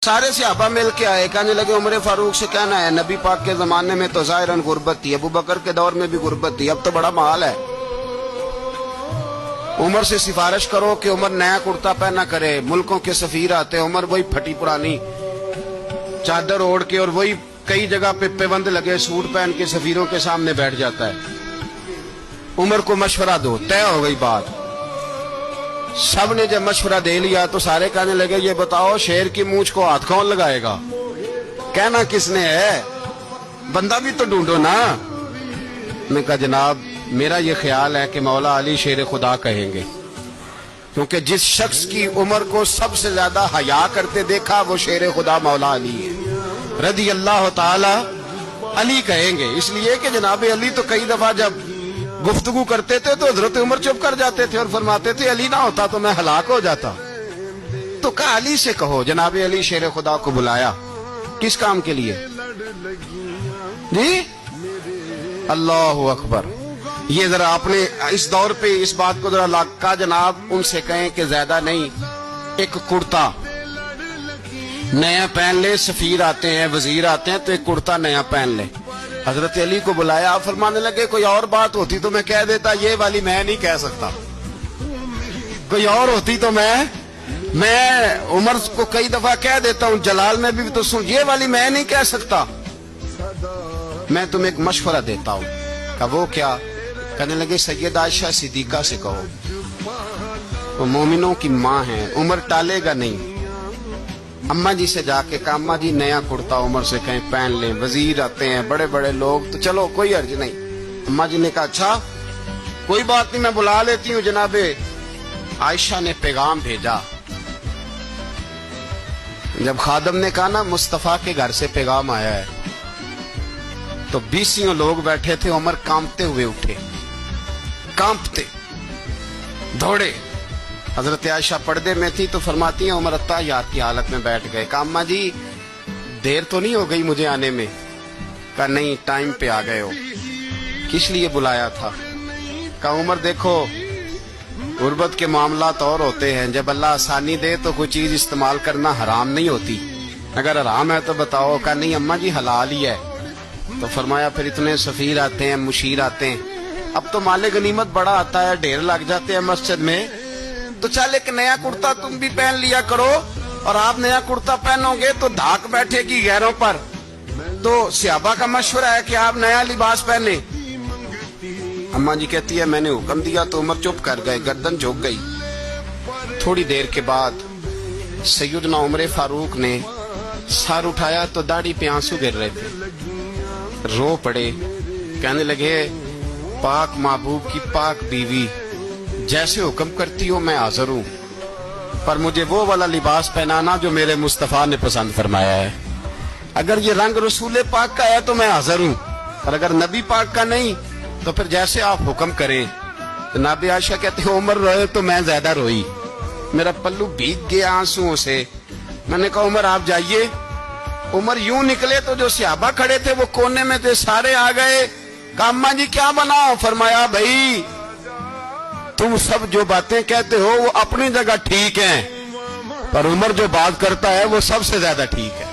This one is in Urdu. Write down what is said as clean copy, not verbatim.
سارے صحابہ مل کے آئے، کہنے لگے عمر فاروق سے کہنا ہے نبی پاک کے زمانے میں تو ظاہراً غربت تھی، ابو بکر کے دور میں بھی غربت تھی، اب تو بڑا مال ہے، عمر سے سفارش کرو کہ عمر نیا کرتا پہنا کرے۔ ملکوں کے سفیر آتے، عمر وہی پھٹی پرانی چادر اوڑھ کے اور وہی کئی جگہ پہ پیوند لگے سوٹ پہن کے سفیروں کے سامنے بیٹھ جاتا ہے۔ عمر کو مشورہ دو، طے ہو گئی بات۔ سب نے جب مشورہ دے لیا تو سارے کہنے لگے یہ بتاؤ شیر کی مونچھ کو ہاتھ کون لگائے گا؟ کہنا کس نے ہے؟ بندہ بھی تو ڈھونڈو نا۔ میں کہا جناب میرا یہ خیال ہے کہ مولا علی شیر خدا کہیں گے، کیونکہ جس شخص کی عمر کو سب سے زیادہ حیا کرتے دیکھا وہ شیر خدا مولا علی ہے رضی اللہ تعالی علی کہیں گے، اس لیے کہ جناب علی تو کئی دفعہ جب گفتگو کرتے تھے تو حضرت عمر چپ کر جاتے تھے اور فرماتے تھے علی نہ ہوتا تو میں ہلاک ہو جاتا۔ تو کہا علی سے کہو۔ جناب علی شیر خدا کو بلایا، کس کام کے لیے؟ جی اللہ اکبر۔ یہ ذرا اپنے اس دور پہ اس بات کو ذرا کہا جناب ان سے کہیں کہ زیادہ نہیں، ایک کرتا نیا پہن لے، سفیر آتے ہیں وزیر آتے ہیں تو ایک کرتا نیا پہن لے۔ حضرت علی کو بلایا، فرمانے لگے کوئی اور بات ہوتی تو میں کہہ دیتا، یہ والی میں نہیں کہہ سکتا، کوئی اور ہوتی تو میں عمر کو کئی دفعہ کہہ دیتا ہوں، جلال میں بھی تو سن، یہ والی میں نہیں کہہ سکتا، میں تمہیں ایک مشورہ دیتا ہوں۔ کہ وہ کیا؟ کہنے لگے سید عائشہ صدیقہ سے کہو، وہ مومنوں کی ماں ہیں، عمر ٹالے گا نہیں۔ اماں جی سے جا کے کہا اماں جی نیا کرتا عمر سے کہیں پہن لیں، وزیر آتے ہیں بڑے بڑے لوگ تو چلو کوئی حرج نہیں۔ اماں جی نے کہا اچھا کوئی بات نہیں میں بلا لیتی ہوں۔ جناب عائشہ نے پیغام بھیجا، جب خادم نے کہا نا مصطفیٰ کے گھر سے پیغام آیا ہے تو 20 لوگ بیٹھے تھے، عمر کانپتے ہوئے اٹھے، کانپتے دوڑے۔ حضرت عائشہ پردے میں تھی تو فرماتی ہیں عمر اتحیات کی حالت میں بیٹھ گئے۔ کہا اماں جی دیر تو نہیں ہو گئی مجھے آنے میں؟ کہا نہیں ٹائم پہ آ گئے ہو، کس لیے بلایا تھا؟ کہا عمر دیکھو غربت کے معاملات اور ہوتے ہیں، جب اللہ آسانی دے تو کوئی چیز استعمال کرنا حرام نہیں ہوتی، اگر حرام ہے تو بتاؤ۔ کہا نہیں اماں جی حلال ہی ہے۔ تو فرمایا پھر اتنے سفیر آتے ہیں مشیر آتے ہیں، اب تو مال غنیمت بڑا آتا ہے، ڈھیر لگ جاتے ہیں مسجد میں، تو چل ایک نیا کرتا تم بھی پہن لیا کرو، اور آپ نیا کرتا پہنو گے تو دھاک بیٹھے گی غیروں پر۔ تو صحابہ کا مشورہ ہے کہ آپ نیا لباس پہنے۔ اماں جی کہتی ہے میں نے حکم دیا تو عمر چپ کر گئے، گردن جھک گئی۔ تھوڑی دیر کے بعد سیدنا عمر فاروق نے سر اٹھایا تو داڑھی پہ آنسو گر رہے تھے، رو پڑے، کہنے لگے پاک محبوب کی پاک بیوی جیسے حکم کرتی ہو میں حاضر ہوں، پر مجھے وہ والا لباس پہنانا جو میرے مصطفیٰ نے پسند فرمایا ہے، اگر یہ رنگ رسول پاک کا ہے تو میں حاضر ہوں، اور اگر نبی پاک کا نہیں تو پھر جیسے آپ حکم کریں۔ جناب عائشہ کہتے ہیں عمر روئے تو میں زیادہ روئی، میرا پلو بھیگ گیا آنسوؤں سے۔ میں نے کہا عمر آپ جائیے۔ عمر یوں نکلے تو جو صحابہ کھڑے تھے وہ کونے میں تھے، سارے آ گئے۔ کہا اماں جی کیا بنا؟ فرمایا بھائی تم سب جو باتیں کہتے ہو وہ اپنی جگہ ٹھیک ہیں، پر عمر جو بات کرتا ہے وہ سب سے زیادہ ٹھیک ہے۔